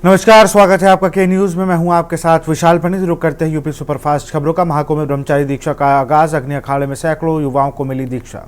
नमस्कार, स्वागत है आपका के न्यूज में। मैं हूं आपके साथ विशाल पंडित। रुक करते हैं यूपी सुपरफास्ट खबरों का। महाकुंभ में ब्रह्मचारी दीक्षा का आगाज। अग्नि अखाड़े में सैकड़ों युवाओं को मिली दीक्षा।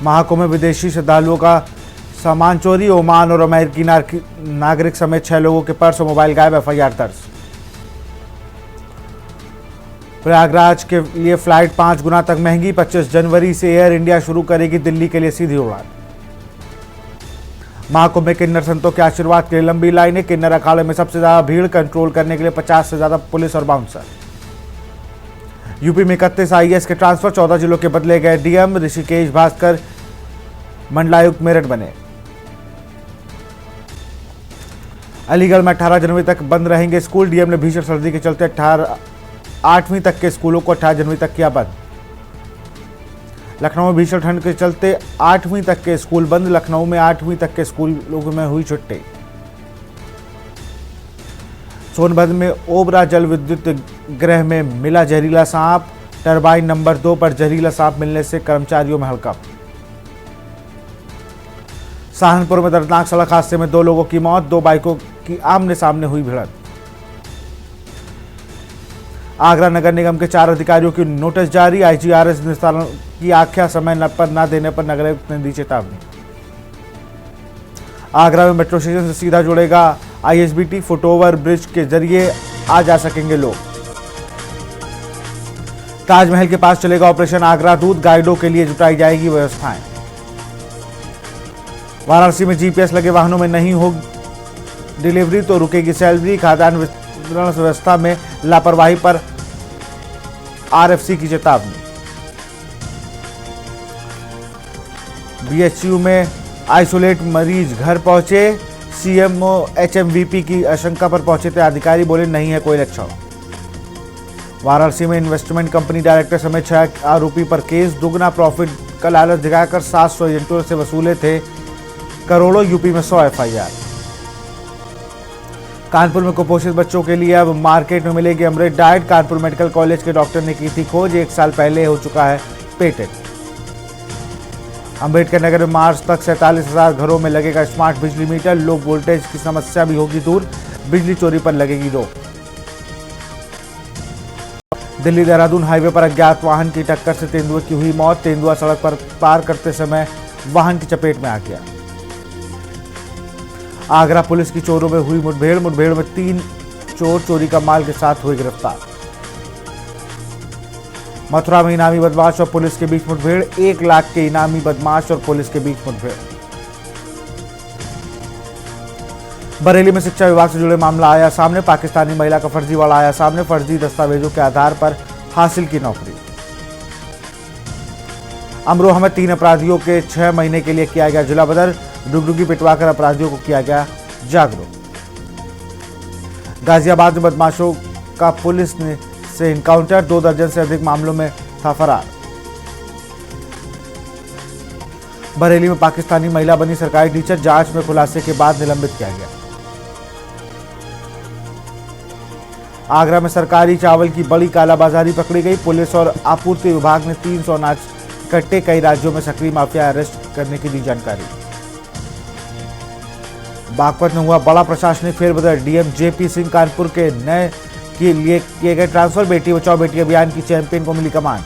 महाकुंभ में विदेशी श्रद्धालुओं का सामान चोरी। ओमान और अमेरिकी नागरिक समेत 6 लोगों के पर्स और मोबाइल गायब। एफआईआर दर्ज। प्रयागराज के लिए फ्लाइट 5 गुना तक महंगी। 25 जनवरी से एयर इंडिया शुरू करेगी दिल्ली के लिए सीधी उड़ान। महाकुंभ में किन्नर संतों के आशीर्वाद के लिए लंबी लाइनें। किन्नर अखाड़े में सबसे ज्यादा भीड़ कंट्रोल करने के लिए 50 से ज्यादा पुलिस और बाउंसर। यूपी में 31 आईएएस के ट्रांसफर। 14 जिलों के बदले गए डीएम। ऋषिकेश भास्कर मंडलायुक्त मेरठ बने। अलीगढ़ में 18 जनवरी तक बंद रहेंगे स्कूल। डीएम ने भीषण सर्दी के चलते 8वीं तक के स्कूलों को 18 जनवरी तक किया बंद। लखनऊ में भीषण ठंड के चलते 8वीं तक के स्कूल बंद। लखनऊ में 8वीं तक के स्कूलों में हुई छुट्टी। सोनभद्र में ओबरा जल विद्युत गृह में मिला जहरीला सांप। टरबाइन नंबर 2 पर जहरीला सांप मिलने से कर्मचारियों में हड़कंप। सहारनपुर में दर्दनाक सड़क हादसे में 2 लोगों की मौत। 2 बाइकों की आमने सामने हुई भिड़ंत। आगरा नगर निगम के 4 अधिकारियों की नोटिस जारी। आईजीआरएस निस्तारण की आख्या समय पर न देने पर नगर आयुक्त ने दी चेतावनी। आगरा में मेट्रो स्टेशन से सीधा जुड़ेगा आईएसबीटी। फुटओवर ब्रिज के जरिए आ जा सकेंगे लोग। ताजमहल के पास चलेगा ऑपरेशन आगरा दूत। गाइडों के लिए जुटाई जाएगी व्यवस्थाएं। वाराणसी में जीपीएस लगे वाहनों में नहीं हो डिलीवरी तो रुकेगी सैलरी। खाद्यान्न वितरण व्यवस्था में लापरवाही पर आरएफसी की चेतावनी। बीएचयू में आइसोलेट मरीज घर पहुंचे। सीएमओ एचएमवीपी की आशंका पर पहुंचे थे अधिकारी। बोले नहीं है कोई लक्षण। वाराणसी में इन्वेस्टमेंट कंपनी डायरेक्टर समेत 6 आरोपी पर केस। दुगना प्रॉफिट का लालच दिखाकर 700 एजेंटों से वसूले थे करोड़ों। यूपी में 100 एफआईआर। कानपुर में कुपोषित बच्चों के लिए अब मार्केट में मिलेगी अमृत डाइट। कानपुर मेडिकल कॉलेज के डॉक्टर ने की थी खोज। 1 साल पहले हो चुका है पेटेंट। अम्बेडकर नगर में मार्च तक 47,000 घरों में लगेगा स्मार्ट बिजली मीटर। लो वोल्टेज की समस्या भी होगी दूर। बिजली चोरी पर लगेगी रोक। दिल्ली देहरादून हाईवे पर अज्ञात वाहन की टक्कर से तेंदुए की हुई मौत। तेंदुआ सड़क पर पार करते समय वाहन की चपेट में आ गया। आगरा पुलिस की चोरों में हुई मुठभेड़ में 3 चोर चोरी का माल के साथ हुए गिरफ्तार। मथुरा में इनामी बदमाश और पुलिस के बीच मुठभेड़। 1 लाख के इनामी बदमाश और पुलिस के बीच मुठभेड़। बरेली में शिक्षा विभाग से जुड़े मामला आया सामने। पाकिस्तानी महिला का फर्जीवाड़ा आया सामने। फर्जी दस्तावेजों के आधार पर हासिल की नौकरी। अमरोहा में 3 अपराधियों के 6 महीने के लिए किया गया जिला बदल। डुगडुगी पिटवाकर अपराधियों को किया गया जागरूक। गाजियाबाद में बदमाशों का पुलिस से इनकाउंटर। 2 दर्जन से अधिक मामलों में था फरार। बरेली में पाकिस्तानी महिला बनी सरकारी टीचर। जांच में खुलासे के बाद निलंबित किया गया। आगरा में सरकारी चावल की बड़ी कालाबाजारी पकड़ी गई। पुलिस और आपूर्ति विभाग ने 300 अनाज कट्टे। कई राज्यों में सक्रिय माफिया अरेस्ट करने की दी जानकारी। बागपत में हुआ बड़ा प्रशासनिक फेरबदल। डीएम जेपी सिंह कानपुर के नए के लिए किए गए ट्रांसफर। बेटी बचाओ बेटी अभियान की चैंपियन को मिली कमान।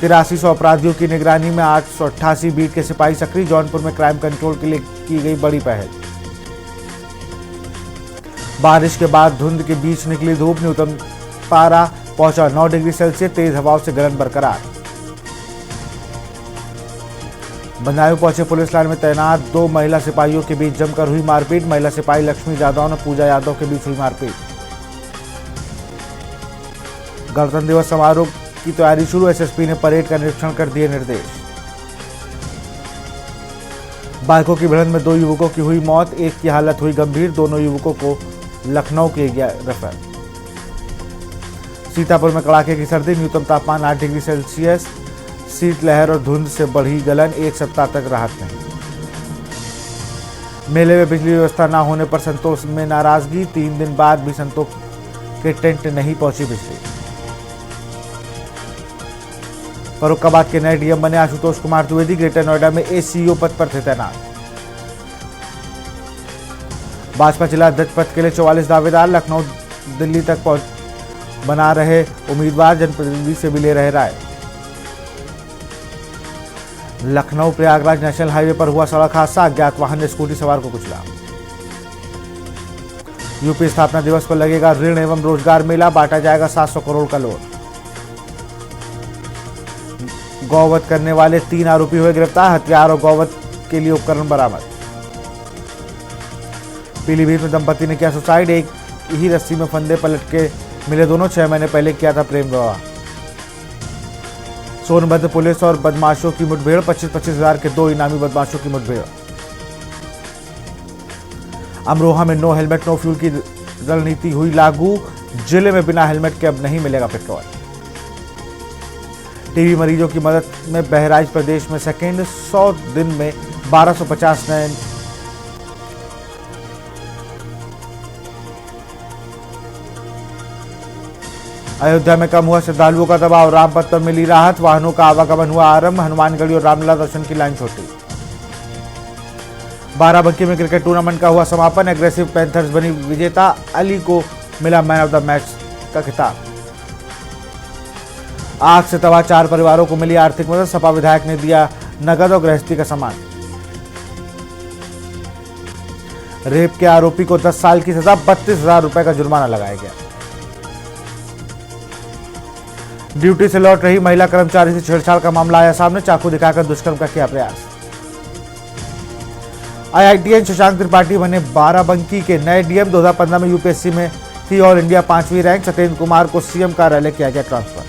8300 अपराधियों की निगरानी में 888 बीट के सिपाही सक्रिय। जौनपुर में क्राइम कंट्रोल के लिए की गई बड़ी पहल। बारिश के बाद धुंध के बीच निकली धूप। न्यूनतम पारा पहुंचा 9 डिग्री सेल्सियस। तेज हवाओं से गलन बरकरार। बंदायूं पहुंचे पुलिस लाइन में तैनात 2 महिला सिपाहियों के बीच जमकर हुई मारपीट। महिला सिपाही लक्ष्मी यादव और पूजा यादव के बीच हुई मारपीट। गणतंत्र दिवस समारोह की तैयारी शुरू। एसएसपी ने परेड का निरीक्षण कर दिए निर्देश। बाइकों की भिड़ंत में 2 युवकों की हुई मौत। एक की हालत हुई गंभीर। दोनों युवकों को लखनऊ किया गया रेफर। सीतापुर में कड़ाके की सर्दी। न्यूनतम तापमान 8 डिग्री सेल्सियस। शीतलहर और धुंध से बढ़ी गलन। 1 सप्ताह तक राहत नहीं। मेले में बिजली व्यवस्था न होने पर संतोष में नाराजगी। 3 दिन बाद भी संतोष के टेंट नहीं पहुंची बिजली। फरुखाबाद के नए डीएम बने आशुतोष कुमार द्विवेदी ग्रेटर नोएडा में एसीईओ पद पर थे तैनात। भाजपा जिला अध्यक्ष पद के लिए 44 दावेदार, लखनऊ दिल्ली तक बना रहे उम्मीदवार, जनप्रतिनिधि से भी ले रहे राय। लखनऊ प्रयागराज नेशनल हाईवे पर हुआ सड़क हादसा, अज्ञात वाहन ने स्कूटी सवार को कुचला। यूपी स्थापना दिवस पर लगेगा ऋण एवं रोजगार मेला, बांटा जाएगा 700 करोड़ का लोन। गौवध करने वाले 3 आरोपी हुए गिरफ्तार, हथियार और गौवध के लिए उपकरण बरामद। पीलीभीत में दंपति ने किया सुसाइड, एक ही रस्सी में फंदे पलट के मिले दोनों, 6 महीने पहले किया था प्रेम विवाह। सोनभद्र पुलिस और बदमाशों की मुठभेड़, 25-25 हजार के 2 इनामी बदमाशों की मुठभेड़। अमरोहा में नो हेलमेट नो फ्यूल की रणनीति हुई लागू, जिले में बिना हेलमेट के अब नहीं मिलेगा पेट्रोल। टीबी मरीजों की मदद में बहराइच प्रदेश में सेकेंड, 100 दिन में 1250 नए। अयोध्या में कम हुआ श्रद्धालुओं का दबाव, रामपथ पर मिली राहत, वाहनों का आवागमन हुआ आरंभ, हनुमानगढ़ी और रामलला दर्शन की लाइन छोटी। बाराबंकी में क्रिकेट टूर्नामेंट का हुआ समापन, एग्रेसिव पैंथर्स बनी विजेता, अली को मिला मैन ऑफ द मैच का खिताब। आग से तबाह 4 परिवारों को मिली आर्थिक मदद, सपा विधायक ने दिया नगद और गृहस्थी का सामान। रेप के आरोपी को 10 साल की सजा, 32,000 रुपए का जुर्माना लगाया गया। ड्यूटी से लौट रही महिला कर्मचारी से छेड़छाड़ का मामला आया सामने, चाकू दिखाकर दुष्कर्म का किया प्रयास। आईआईटीएन शशांक त्रिपाठी बने बाराबंकी के नए डीएम, 2015 में यूपीएससी में थी ऑल इंडिया 5वीं रैंक। सत्येंद्र कुमार को सीएम कार्यालय किया गया ट्रांसफर।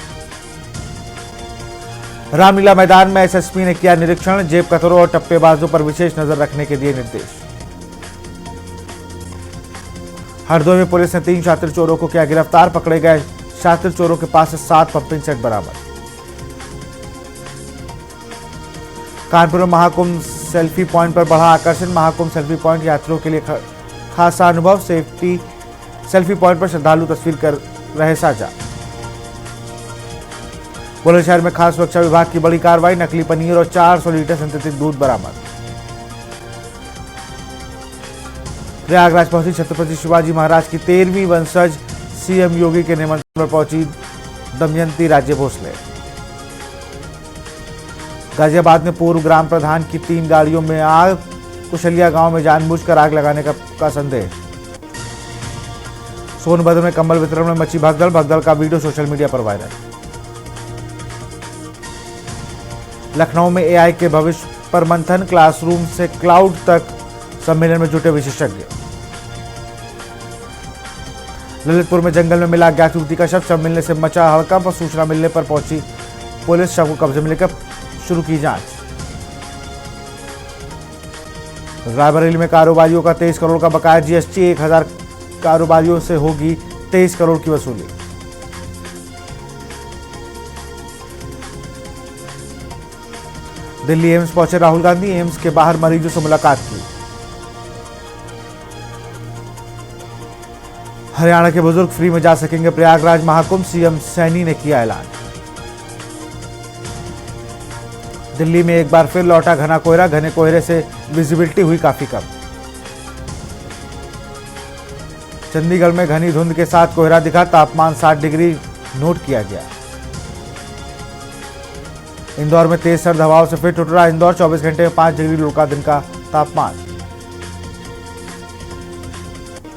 रामलीला मैदान में एसएसपी ने किया निरीक्षण, जेब कतरों और टप्पेबाजों पर विशेष नजर रखने के दिए निर्देश। हरदोई में पुलिस ने 3 शातिर चोरों को किया गिरफ्तार, पकड़े गए शातिर चोरों के पास से 7 पंपिंग सेट बरामद। कानपुर में महाकुंभ सेल्फी पॉइंट पर बढ़ा आकर्षण, महाकुंभ सेल्फी पॉइंट यात्रियों के लिए खासा अनुभव, सेल्फी पॉइंट पर श्रद्धालु तस्वीर कर रहे साझा। बुलंदशहर में खास सुरक्षा विभाग की बड़ी कार्रवाई, नकली पनीर और 400 लीटर सिंथेटिक दूध बरामद। प्रयागराज पहुंची छत्रपति शिवाजी महाराज की 13वीं वंशज, सीएम योगी के निमंत्रण पर पहुंची दमयंती राजे भोसले। गाजियाबाद में पूर्व ग्राम प्रधान की 3 गाड़ियों में आग, कुशलिया गांव में जानबूझकर आग लगाने का संदेह। सोनभद्र में कंबल वितरण में मची भगदड़ का वीडियो सोशल मीडिया पर वायरल। लखनऊ में एआई के भविष्य पर मंथन, क्लासरूम से क्लाउड तक सम्मेलन में जुटे विशेषज्ञ। ललितपुर में जंगल में मिला अज्ञात युवती का शव मिलने से मचा हड़कंप, सूचना मिलने पर पहुंची पुलिस, शव को कब्जे में लेकर शुरू की जांच। रायबरेली में कारोबारियों का 23 करोड़ का बकाया जीएसटी, 1000 कारोबारियों से होगी 23 करोड़ की वसूली। दिल्ली एम्स पहुंचे राहुल गांधी, एम्स के बाहर मरीजों से मुलाकात की। हरियाणा के बुजुर्ग फ्री में जा सकेंगे प्रयागराज महाकुंभ, सीएम सैनी ने किया ऐलान। दिल्ली में एक बार फिर लौटा घना कोहरा, घने कोहरे से विजिबिलिटी हुई काफी कम। चंडीगढ़ में घनी धुंध के साथ कोहरा दिखा, तापमान 60 डिग्री नोट किया गया। इंदौर में तेज सर्द हवाओं से फिर टूट रहा इंदौर, 24 घंटे में 5 डिग्री लुढ़का दिन का तापमान।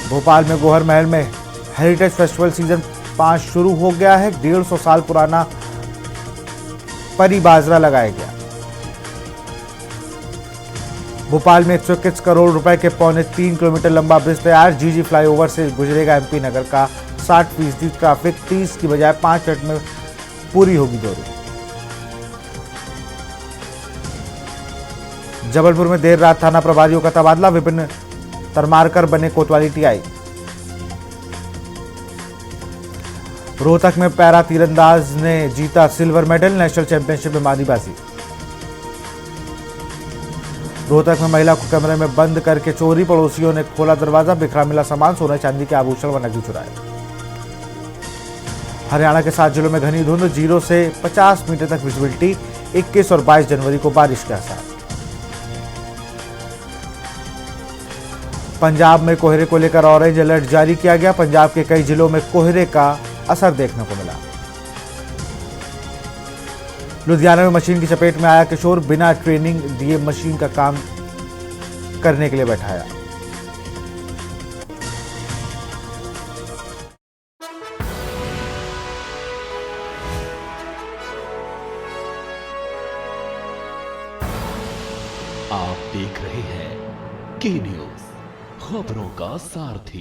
भोपाल में गोहर महल में हेरिटेज फेस्टिवल सीजन 5 शुरू हो गया है, 150 साल पुराना परी बाजरा लगाया गया। भोपाल में 121 करोड़ रुपए के 3.25 किलोमीटर लंबा ब्रिज तैयार, जीजी फ्लाईओवर से गुजरेगा एमपी नगर का 60% ट्रैफिक, 30 की बजाय 5 मिनट में पूरी होगी दूरी। जबलपुर में देर रात थाना प्रभारियों का तबादला, विपिन तरमारकर बने कोतवाली टीआई। रोहतक में पैरा तीरंदाज ने जीता सिल्वर मेडल, नेशनल चैंपियनशिप में मारी बाजी। रोहतक में महिला को कमरे में बंद करके चोरी, पड़ोसियों ने खोला दरवाजा, बिखरा मिला सामान, सोने चांदी के आभूषण व नकदी चुराए। हरियाणा के 7 जिलों में घनी धुंध, 0 से 50 मीटर तक विजिबिलिटी। 21 और 22 जनवरी को बारिश के आसार। पंजाब में कोहरे को लेकर ऑरेंज अलर्ट जारी किया गया। पंजाब के कई जिलों में कोहरे का असर देखने को मिला। लुधियाना में मशीन की चपेट में आया किशोर, बिना ट्रेनिंग दिए मशीन का काम करने के लिए बैठाया। आप देख रहे हैं के न्यूज, खबरों का सारथी।